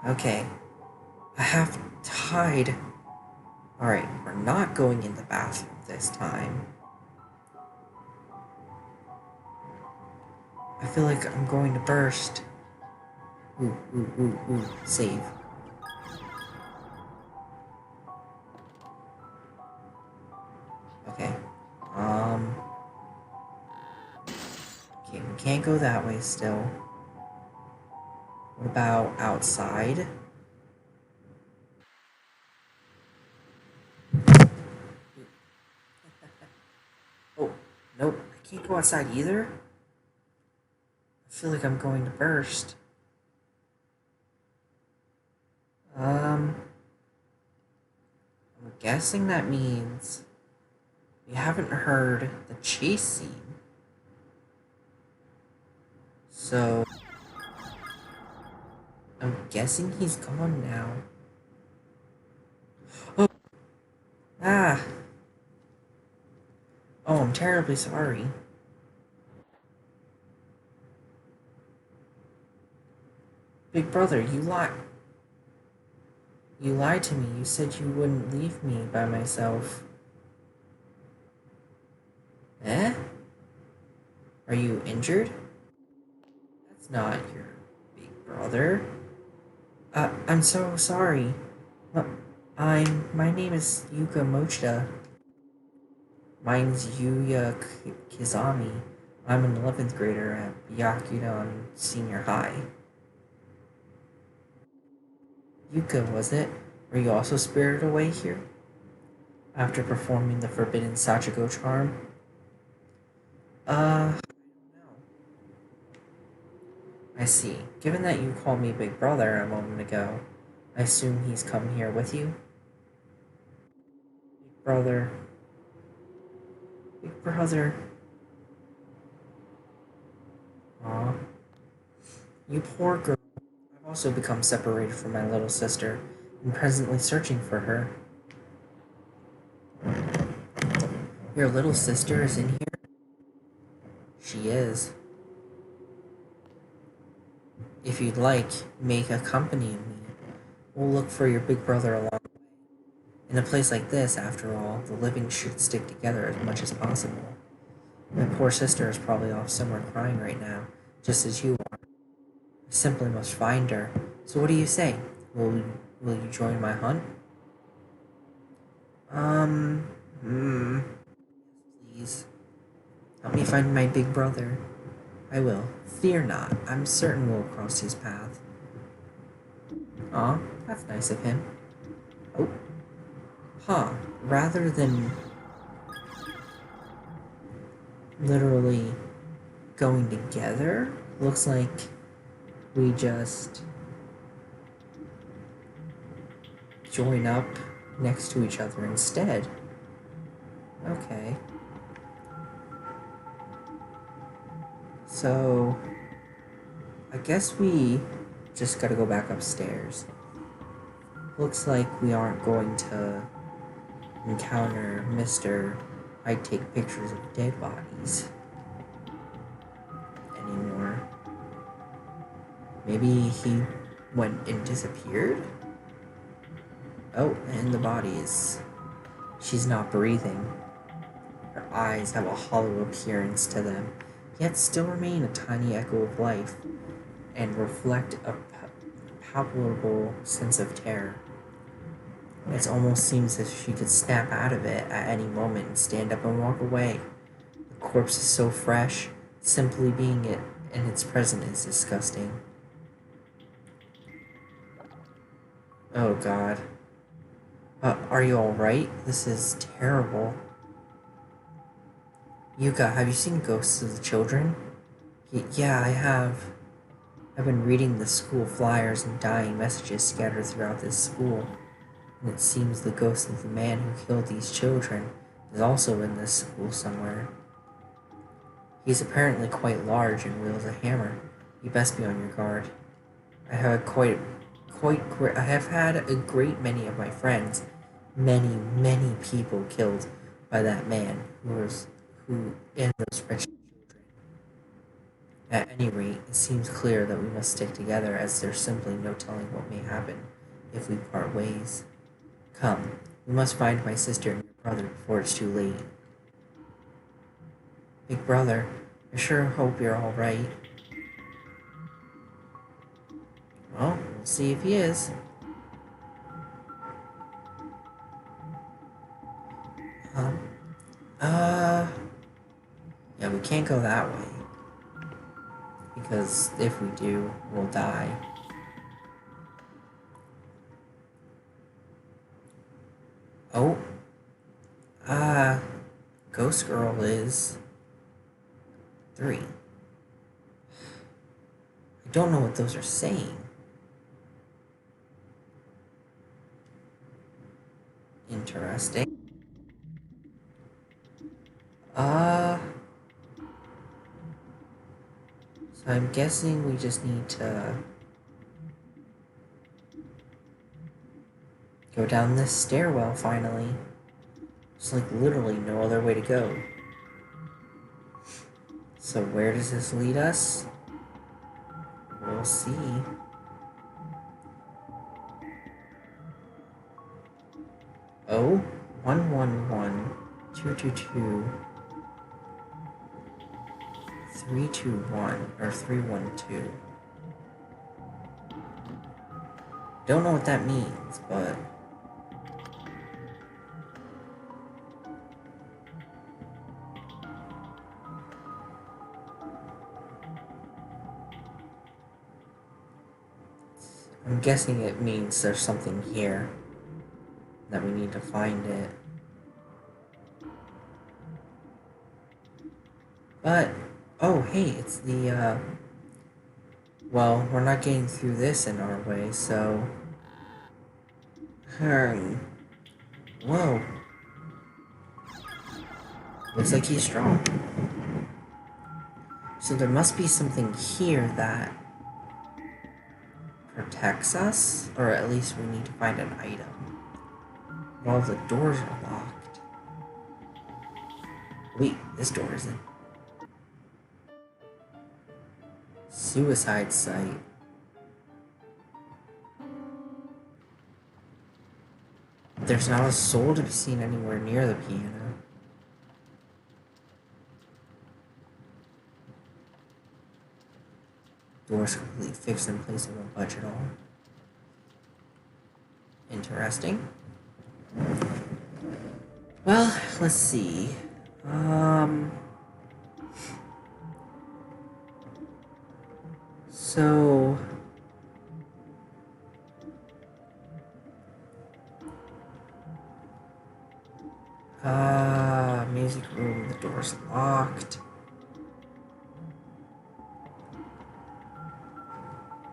Okay, I have tied. Alright, we're not going in the bathroom this time. I feel like I'm going to burst. Ooh, ooh, ooh, ooh, save. Okay, um... okay, we can't go that way still. What about outside? Oh, nope, I can't go outside either? I feel like I'm going to burst. Um, I'm guessing that means we haven't heard the chase scene. So, I'm guessing he's gone now. Oh, ah! Oh, I'm terribly sorry. Big brother, you lied. You lied to me. You said you wouldn't leave me by myself. Eh? Are you injured? That's not your big brother. I'm so sorry. Uh, my name is Yuka Mochida. Mine's Yuya Kizami. I'm an 11th grader at Byakudan Senior High. Yuka, was it? Were you also spirited away here? After performing the forbidden Sachiko charm? I don't know. I see. Given that you called me Big Brother a moment ago, I assume he's come here with you? Big Brother. Big Brother. Aw. You poor girl. I've also become separated from my little sister, and presently searching for her. Your little sister is in here? She is. If you'd like, make accompany me. We'll look for your big brother along the way. In a place like this, after all, the living should stick together as much as possible. My poor sister is probably off somewhere crying right now, just as you are. I simply must find her. So what do you say? Will you join my hunt? Um, hmm, please. Help me find my big brother. I will. Fear not. I'm certain we'll cross his path. Aw, that's nice of him. Oh, huh. Rather than literally going together, looks like we just join up next to each other instead. Okay. So, I guess we just gotta go back upstairs. Looks like we aren't going to encounter Mr. I take pictures of dead bodies anymore. Maybe he went and disappeared? Oh, and the body is... she's not breathing. Her eyes have a hollow appearance to them, yet still remain a tiny echo of life, and reflect a palpable sense of terror. It almost seems as if she could snap out of it at any moment and stand up and walk away. The corpse is so fresh, simply being it in its presence is disgusting. Oh god. Are you alright? This is terrible. Yuka, have you seen Ghosts of the Children? Yeah, I have. I've been reading the school flyers and dying messages scattered throughout this school, and it seems the ghost of the man who killed these children is also in this school somewhere. He's apparently quite large and wields a hammer. You best be on your guard. I have I have had a great many of my friends, many people killed by that man who in those wretched children. At any rate, it seems clear that we must stick together, as there's simply no telling what may happen if we part ways. Come, we must find my sister and your brother before it's too late. Big brother, I sure hope you're all right. Well, we'll see if he is. Um, yeah, we can't go that way. Because if we do, we'll die. Oh. Ghost Girl is 3. I don't know what those are saying. Interesting. So I'm guessing we just need to go down this stairwell finally. There's like literally no other way to go. So where does this lead us? We'll see. Oh, 111-222 321 or 312. Don't know what that means, but I'm guessing it means there's something here that we need to find it. But oh hey, it's the well, we're not getting through this in our way, so whoa. Looks like he's strong. So there must be something here that protects us, or at least we need to find an item. All the doors are locked. Wait, this door isn't. Suicide site. There's not a soul to be seen anywhere near the piano. Doors completely fixed in place, it won't budge at all. Interesting. Well, let's see. So music room, the door's locked.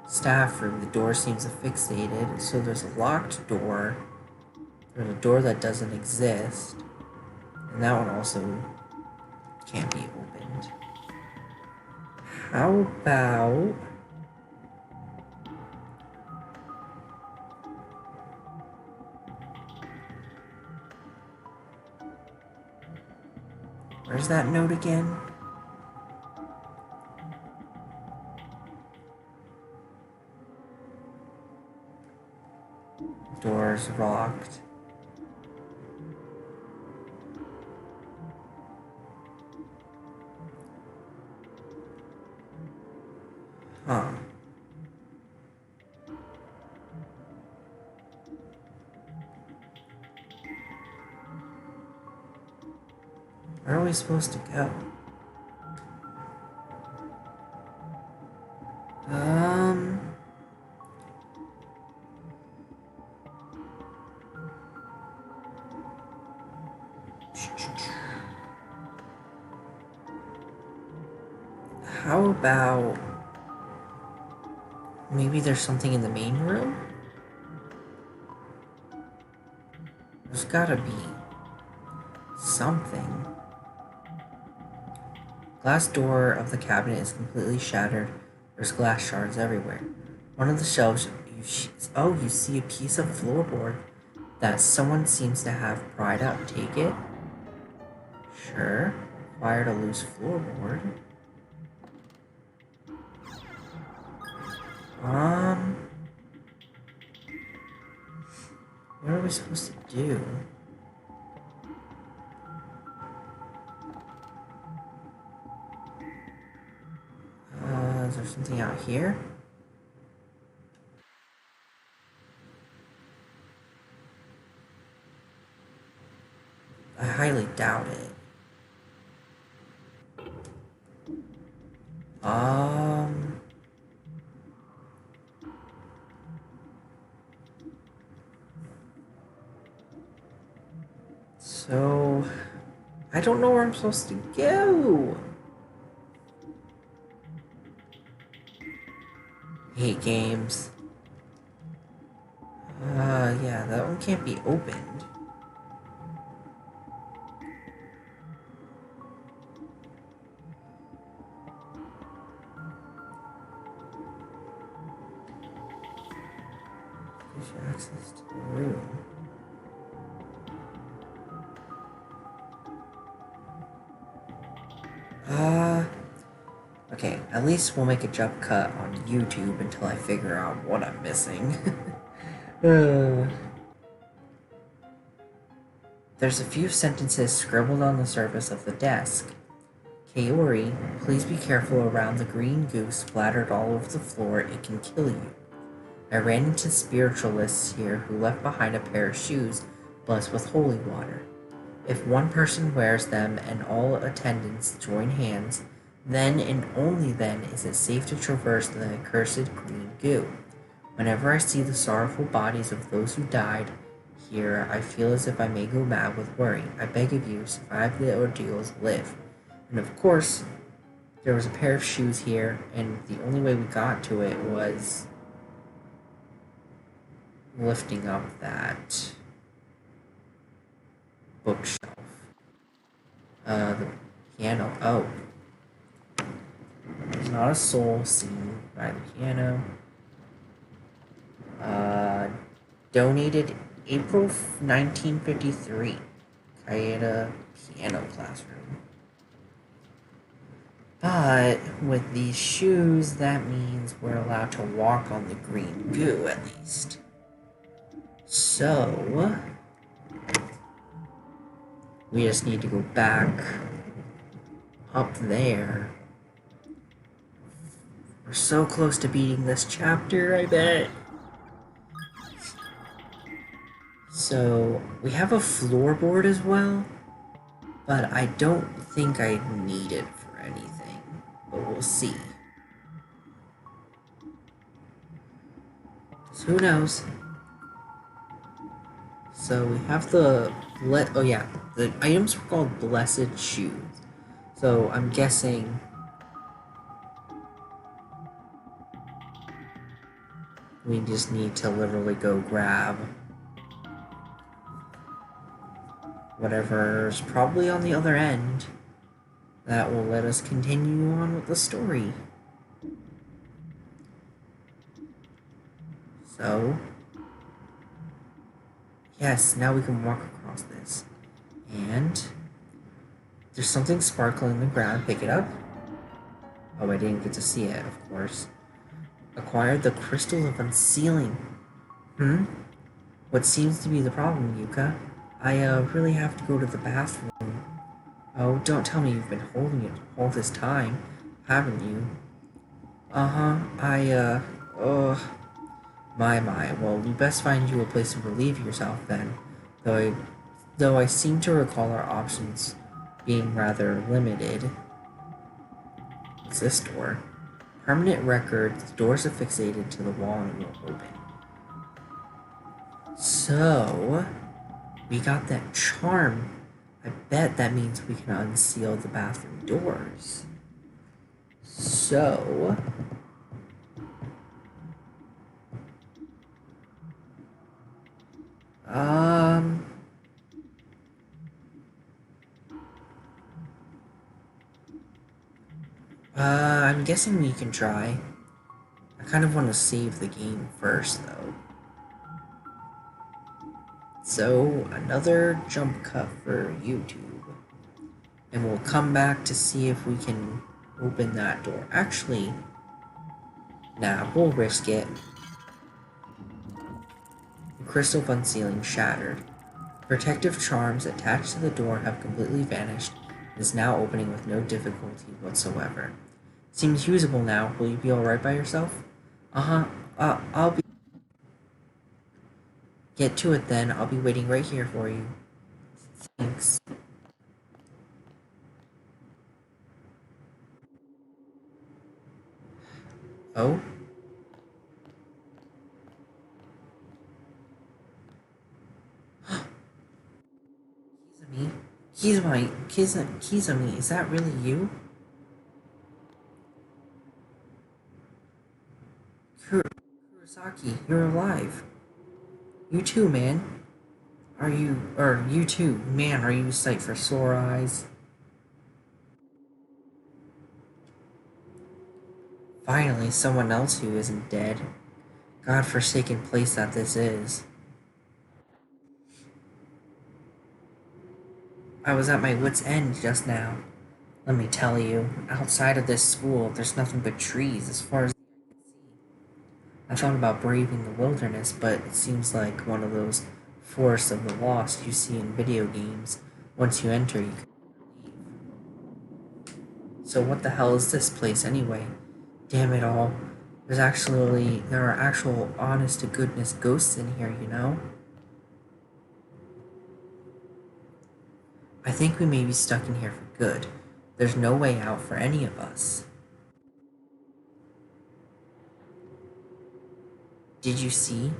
Staff room, the door seems fixated, so there's a locked door. There's a door that doesn't exist, and that one also can't be opened. How about where's that note again? Doors locked. Huh. Where are we supposed to go? How about maybe there's something in the main room? There's gotta be something. Glass door of the cabinet is completely shattered. There's glass shards everywhere. One of the shelves, you see a piece of floorboard that someone seems to have pried up. Take it. Sure. Acquired a loose floorboard. Um, what are we supposed to do? Is there something out here? I highly doubt it. So I don't know where I'm supposed to go. Hate games. Yeah, that one can't be opened. Gives you access to the room. Okay, at least we'll make a jump cut on YouTube until I figure out what I'm missing. There's a few sentences scribbled on the surface of the desk. Kaori, please be careful around the green goo splattered all over the floor, it can kill you. I ran into spiritualists here who left behind a pair of shoes blessed with holy water. If one person wears them and all attendants join hands, then and only then is it safe to traverse the accursed green goo. Whenever I see the sorrowful bodies of those who died here, I feel as if I may go mad with worry. I beg of you, survive the ordeals, live. And of course, there was a pair of shoes here, and the only way we got to it was lifting up that bookshelf. The piano. Oh. There's not a soul seen by the piano. Donated April 1953. Kaeda piano classroom. But with these shoes, that means we're allowed to walk on the green goo at least. So we just need to go back up there. We're so close to beating this chapter, I bet. So we have a floorboard as well, but I don't think I need it for anything, but we'll see. So who knows? So we have the the items were called Blessed Shoes. So I'm guessing we just need to literally go grab whatever's probably on the other end that will let us continue on with the story. So, yes, now we can walk across this. And there's something sparkling in the ground. Pick it up. Oh, I didn't get to see it, of course. Acquired the Crystal of Unsealing. What seems to be the problem, Yuka? I really have to go to the bathroom. Oh, don't tell me you've been holding it all this time, haven't you? My. Well, we best find you a place to relieve yourself then. Though I seem to recall our options being rather limited. What's this door? Permanent record, the doors are fixated to the wall and it won't open. So, we got that charm. I bet that means we can unseal the bathroom doors. So, I'm guessing we can try. I kind of want to save the game first, though. So, another jump cut for YouTube. And we'll come back to see if we can open that door. Actually, Nah, we'll risk it. The crystal fun ceiling shattered. Protective charms attached to the door have completely vanished and is now opening with no difficulty whatsoever. Seems usable now. Will you be alright by yourself? Uh-huh. I'll be... Get to it then. I'll be waiting right here for you. Thanks. Oh? Kizami? Kizami, is that really you? Kurosaki, you're alive. You too, man. You too, man, are you a sight for sore eyes? Finally, someone else who isn't dead. God-forsaken place that this is. I was at my wit's end just now. Let me tell you, outside of this school, there's nothing but trees as far as I thought about braving the wilderness, but it seems like one of those forests of the lost you see in video games. Once you enter, you can leave. So what the hell is this place anyway? Damn it all. There are actual honest to goodness ghosts in here, you know? I think we may be stuck in here for good. There's no way out for any of us. Did you see?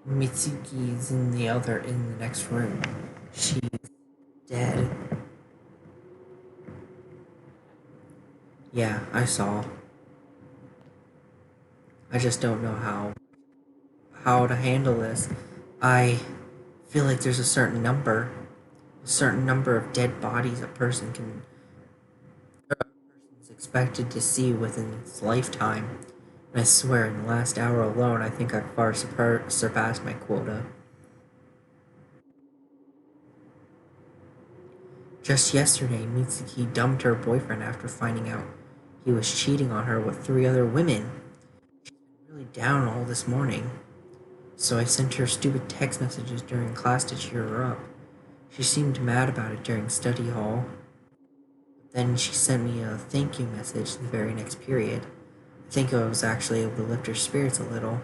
Mitsuki is in the next room. She's dead. Yeah, I saw. I just don't know how to handle this. I feel like there's a certain number of dead bodies a person is expected to see within its lifetime. And I swear, in the last hour alone, I think I've far surpassed my quota. Just yesterday, Mitsuki dumped her boyfriend after finding out he was cheating on her with 3 other women. She's been really down all this morning. So I sent her stupid text messages during class to cheer her up. She seemed mad about it during study hall. Then she sent me a thank you message the very next period. I think I was actually able to lift her spirits a little.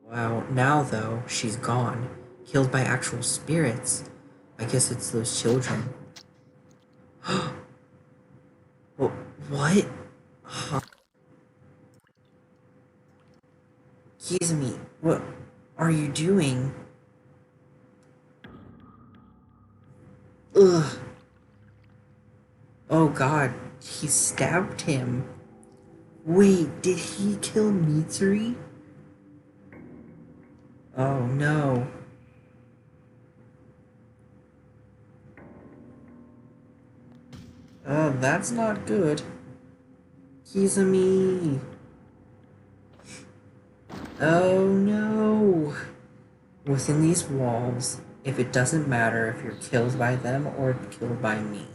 Well, now though, she's gone. Killed by actual spirits. I guess it's those children. What? Huh? Kizumi, what are you doing? Ugh. Oh god, he stabbed him. Wait, did he kill Mitsuri? Oh no. That's not good. Kizumi. Oh no. Within these walls, if it doesn't matter if you're killed by them or killed by me.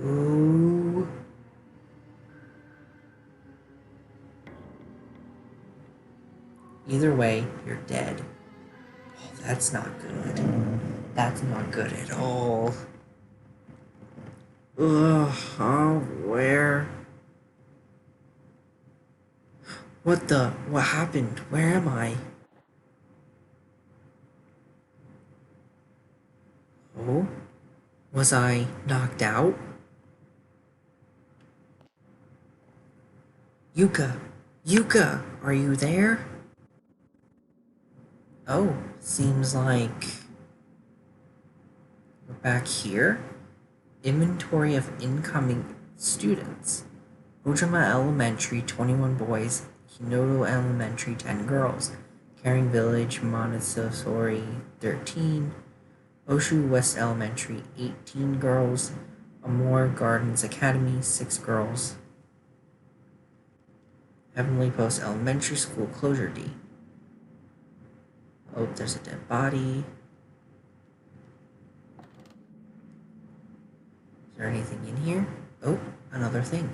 Ooh. Either way, you're dead. Oh, that's not good. That's not good at all. Ugh, oh, where? What happened? Where am I? Oh? Was I knocked out? Yuka! Yuka! Are you there? Oh, seems like we're back here. Inventory of incoming students. Ojima Elementary, 21 boys. Hinoto Elementary, 10 girls. Caring Village, Montessori, 13. Oshu West Elementary, 18 girls. Amore Gardens Academy, 6 girls. Heavenly Post Elementary School closure date. Oh, there's a dead body. Is there anything in here? Oh, another thing.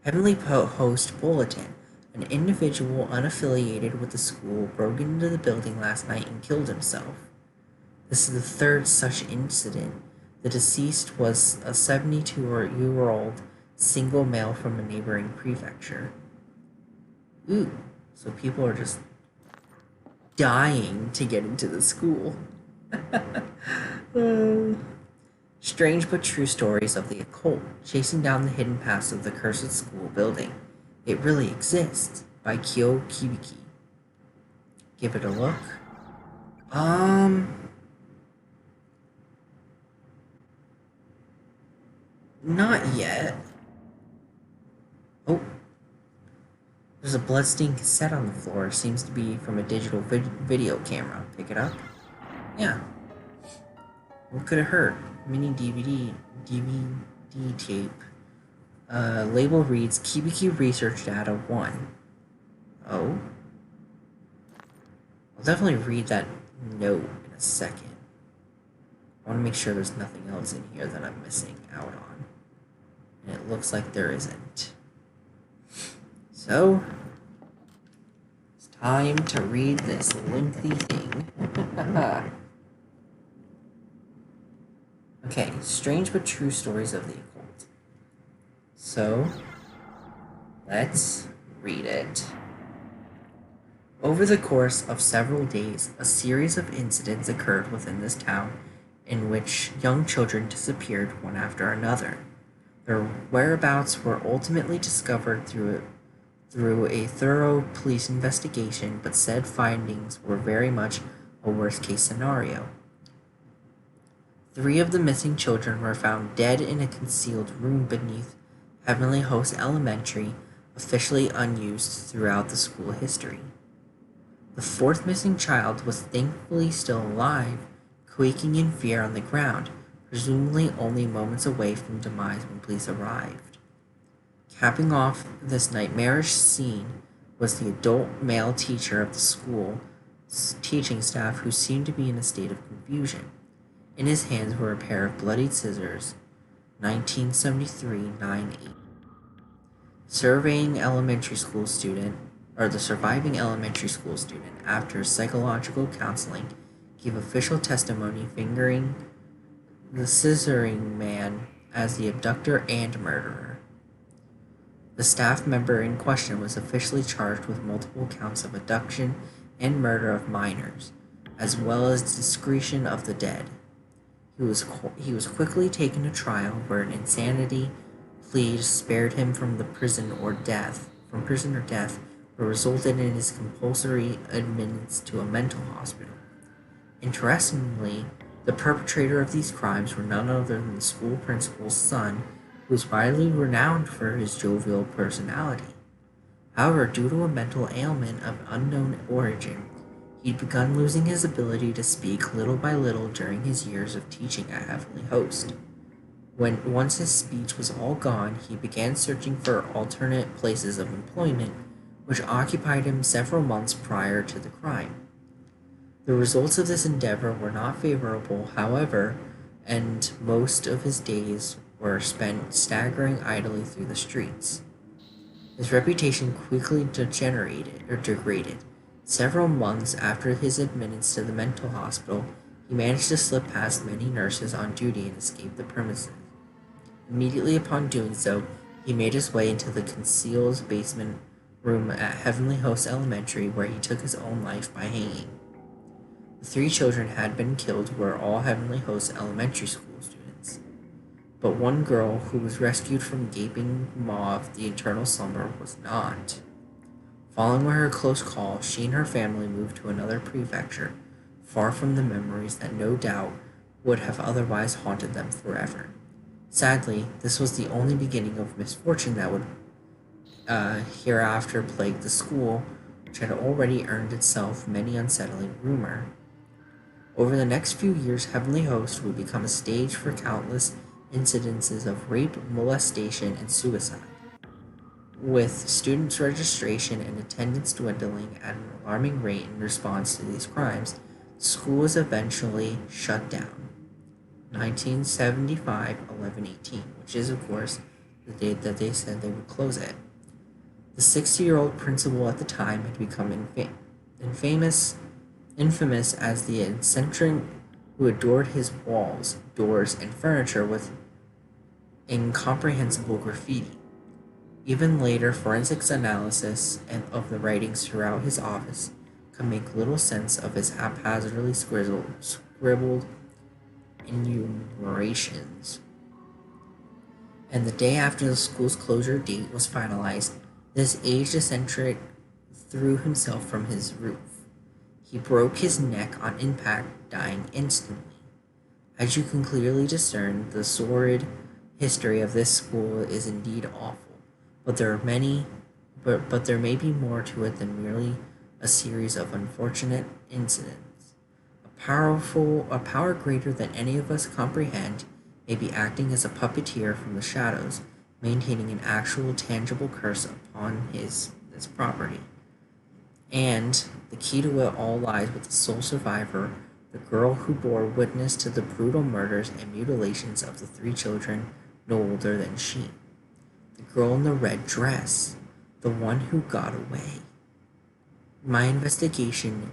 Heavenly Host Bulletin. An individual unaffiliated with the school broke into the building last night and killed himself. This is the third such incident. The deceased was a 72-year-old single male from a neighboring prefecture. Ooh, so people are just dying to get into the school. Strange but true stories of the occult, chasing down the hidden paths of the cursed school building. It really exists, by Kyo Kibiki. Give it a look. Not yet. Oh. There's a bloodstained cassette on the floor. Seems to be from a digital video camera. Pick it up. Yeah. What could it hurt? Mini DVD tape. Label reads Kibiki Research Data 1. Oh. I'll definitely read that note in a second. I want to make sure there's nothing else in here that I'm missing out on. And it looks like there isn't. So, it's time to read this lengthy thing. Okay, strange but true stories of the occult. So, let's read it. Over the course of several days, a series of incidents occurred within this town in which young children disappeared one after another. Their whereabouts were ultimately discovered through a thorough police investigation, but said findings were very much a worst-case scenario. 3 of the missing children were found dead in a concealed room beneath Heavenly Host Elementary, officially unused throughout the school history. The 4th missing child was thankfully still alive, quaking in fear on the ground, presumably only moments away from demise when police arrived. Capping off this nightmarish scene was the adult male teacher of the school's teaching staff, who seemed to be in a state of confusion. In his hands were a pair of bloodied scissors, 1973 9/8. The surviving elementary school student, after psychological counseling, gave official testimony fingering the scissoring man as the abductor and murderer. The staff member in question was officially charged with multiple counts of abduction and murder of minors, as well as desecration of the dead. He was quickly taken to trial, where an insanity plea spared him from prison or death, but resulted in his compulsory admittance to a mental hospital. Interestingly, the perpetrator of these crimes were none other than the school principal's son, who was widely renowned for his jovial personality. However, due to a mental ailment of unknown origin, he'd begun losing his ability to speak little by little during his years of teaching at Heavenly Host. Once his speech was all gone, he began searching for alternate places of employment, which occupied him several months prior to the crime. The results of this endeavor were not favorable, however, and most of his days were spent staggering idly through the streets. His reputation quickly degraded. Several months after his admittance to the mental hospital, he managed to slip past many nurses on duty and escape the premises. Immediately upon doing so, he made his way into the concealed basement room at Heavenly Host Elementary, where he took his own life by hanging. The 3 children had been killed were all Heavenly Host Elementary School students, but one girl, who was rescued from gaping maw of the eternal slumber, was not. Following her close call, she and her family moved to another prefecture, far from the memories that no doubt would have otherwise haunted them forever. Sadly, this was the only beginning of misfortune that would hereafter plague the school, which had already earned itself many unsettling rumor. Over the next few years, Heavenly Host would become a stage for countless incidences of rape, molestation, and suicide. With students' registration and attendance dwindling at an alarming rate in response to these crimes, the school was eventually shut down. 1975-11/18, which is, of course, the day that they said they would close it. The 60-year-old principal at the time had become infamous as the eccentric who adored his walls, doors, and furniture with incomprehensible graffiti. Even later, forensics analysis of the writings throughout his office could make little sense of his haphazardly scribbled enumerations. And the day after the school's closure date was finalized, this aged eccentric threw himself from his roof. He broke his neck on impact, dying instantly. As you can clearly discern, the sordid history of this school is indeed awful, but there may be more to it than merely a series of unfortunate incidents. A power greater than any of us comprehend may be acting as a puppeteer from the shadows, maintaining an actual tangible curse upon this property. And the key to it all lies with the sole survivor, the girl who bore witness to the brutal murders and mutilations of the 3 children no older than she. The girl in the red dress, the one who got away. My investigation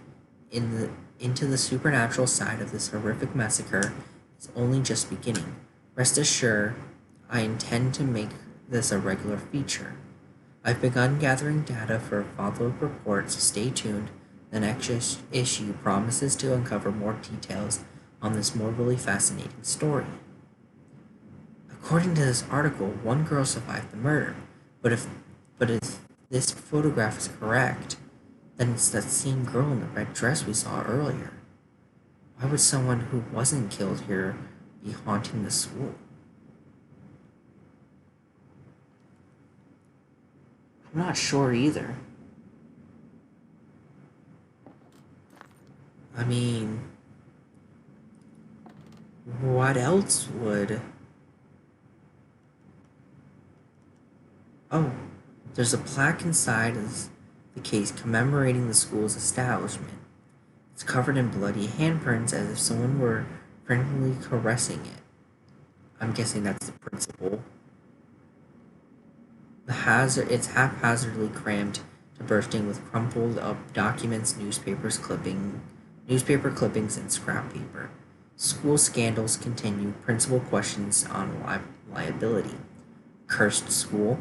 into the supernatural side of this horrific massacre is only just beginning. Rest assured, I intend to make this a regular feature. I've begun gathering data for a follow-up report, so stay tuned. The next issue promises to uncover more details on this morbidly fascinating story. According to this article, one girl survived the murder, but if this photograph is correct, then it's that same girl in the red dress we saw earlier. Why would someone who wasn't killed here be haunting the school? I'm not sure either. I mean, what else would... Oh, there's a plaque inside of the case commemorating the school's establishment. It's covered in bloody handprints as if someone were frantically caressing it. I'm guessing that's the principal. It's haphazardly crammed to bursting with crumpled up documents, newspaper clippings, and scrap paper. School scandals continue. Principal questions on liability. Cursed school.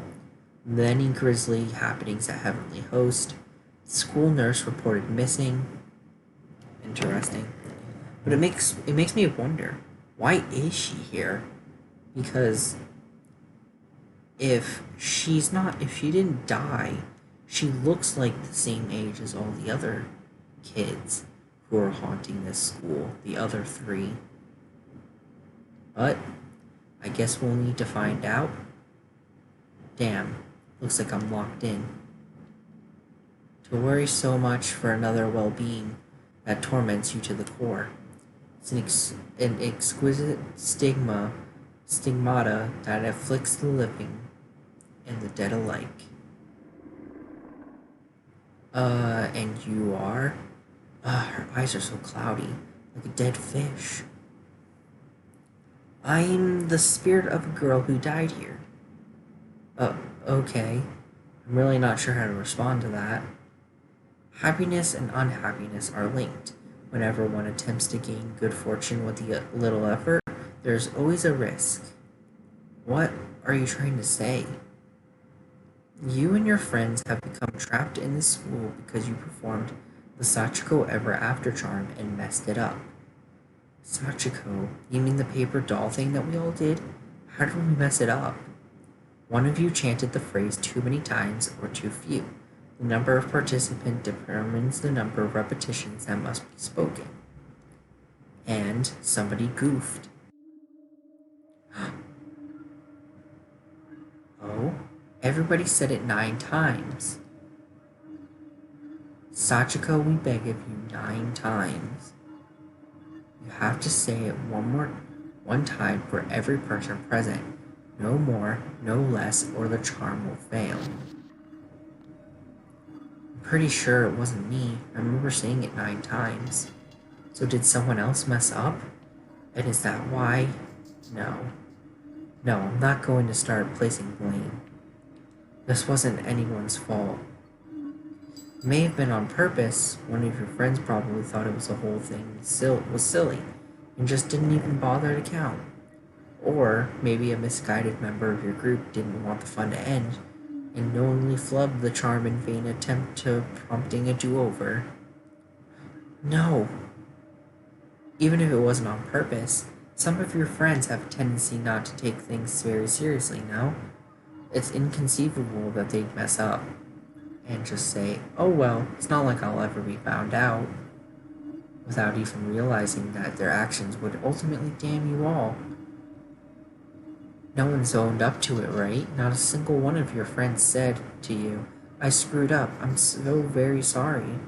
Many grisly happenings at Heavenly Host. School nurse reported missing. Interesting. But it makes me wonder, why is she here? Because if she didn't die, she looks like the same age as all the other kids who are haunting this school, the other 3. But I guess we'll need to find out. Damn, looks like I'm locked in. To worry so much for another well-being that torments you to the core. It's an exquisite stigmata that afflicts the living and the dead alike. And you are? Her eyes are so cloudy, like a dead fish. I'm the spirit of a girl who died here. Okay. I'm really not sure how to respond to that. Happiness and unhappiness are linked. Whenever one attempts to gain good fortune with little effort, there's always a risk. What are you trying to say? You and your friends have become trapped in this school because you performed the Sachiko Ever After charm and messed it up. Sachiko? You mean the paper doll thing that we all did? How did we mess it up? One of you chanted the phrase too many times or too few. The number of participants determines the number of repetitions that must be spoken. And somebody goofed. Oh? Everybody said it 9 times. Sachiko, we beg of you 9 times. You have to say it one time for every person present. No more, no less, or the charm will fail. I'm pretty sure it wasn't me. I remember saying it 9 times. So did someone else mess up? And is that why? No. No, I'm not going to start placing blame. This wasn't anyone's fault. It may have been on purpose. One of your friends probably thought it was the whole thing was silly and just didn't even bother to count. Or maybe a misguided member of your group didn't want the fun to end and knowingly flubbed the charm in vain attempt to prompting a do-over. No. Even if it wasn't on purpose, some of your friends have a tendency not to take things very seriously, no? It's inconceivable that they'd mess up and just say, oh well, it's not like I'll ever be found out, without even realizing that their actions would ultimately damn you all. No one's owned up to it, right? Not a single one of your friends said to you, I screwed up, I'm so very sorry.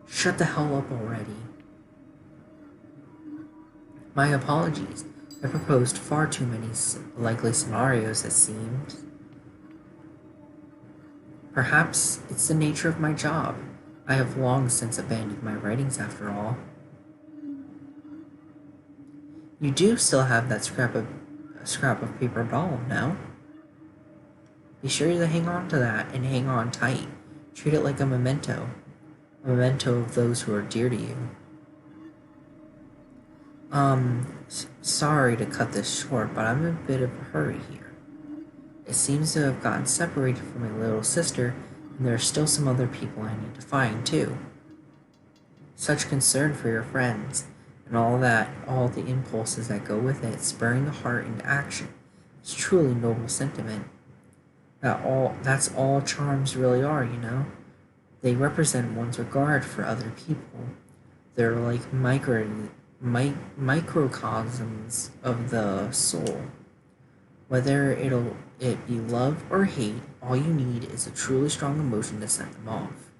Shut the hell up already. My apologies. I proposed far too many likely scenarios, it seems. Perhaps it's the nature of my job. I have long since abandoned my writings after all. You do still have that scrap of paper doll, no? Be sure to hang on to that and hang on tight. Treat it like a memento of those who are dear to you. Sorry to cut this short, but I'm in a bit of a hurry here. It seems to have gotten separated from my little sister, and there are still some other people I need to find, too. Such concern for your friends, and all the impulses that go with it, spurring the heart into action. It's truly noble sentiment. That's all charms really are, you know? They represent one's regard for other people. They're like microcosms of the soul. Whether it be love or hate, all you need is a truly strong emotion to set them off.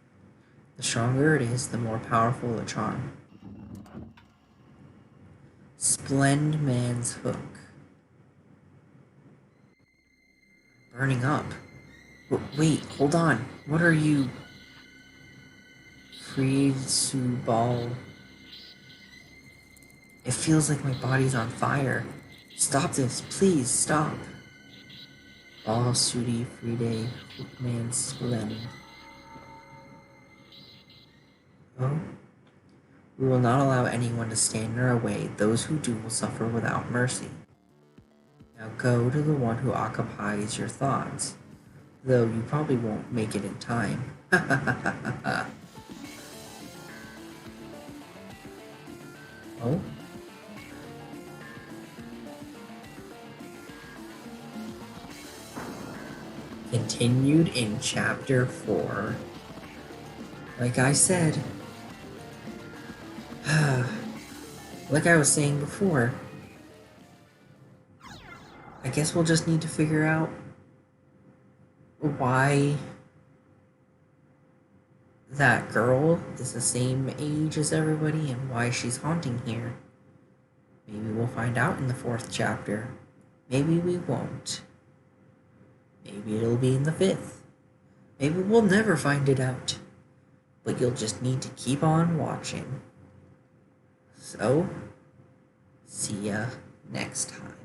The stronger it is, the more powerful the charm. Splend man's hook. Burning up. Wait, hold on. What are you? Freezubal. It feels like my body's on fire. Stop this, please, stop. All Sudi Fride Hookman Splend. Oh? We will not allow anyone to stand in our way. Those who do will suffer without mercy. Now go to the one who occupies your thoughts, though you probably won't make it in time. Oh? Continued in Chapter 4. Like I said, like I was saying before, I guess we'll just need to figure out why that girl is the same age as everybody and why she's haunting here. Maybe we'll find out in the 4th chapter. Maybe we won't. Maybe it'll be in the 5th. Maybe we'll never find it out. But you'll just need to keep on watching. So, see ya next time.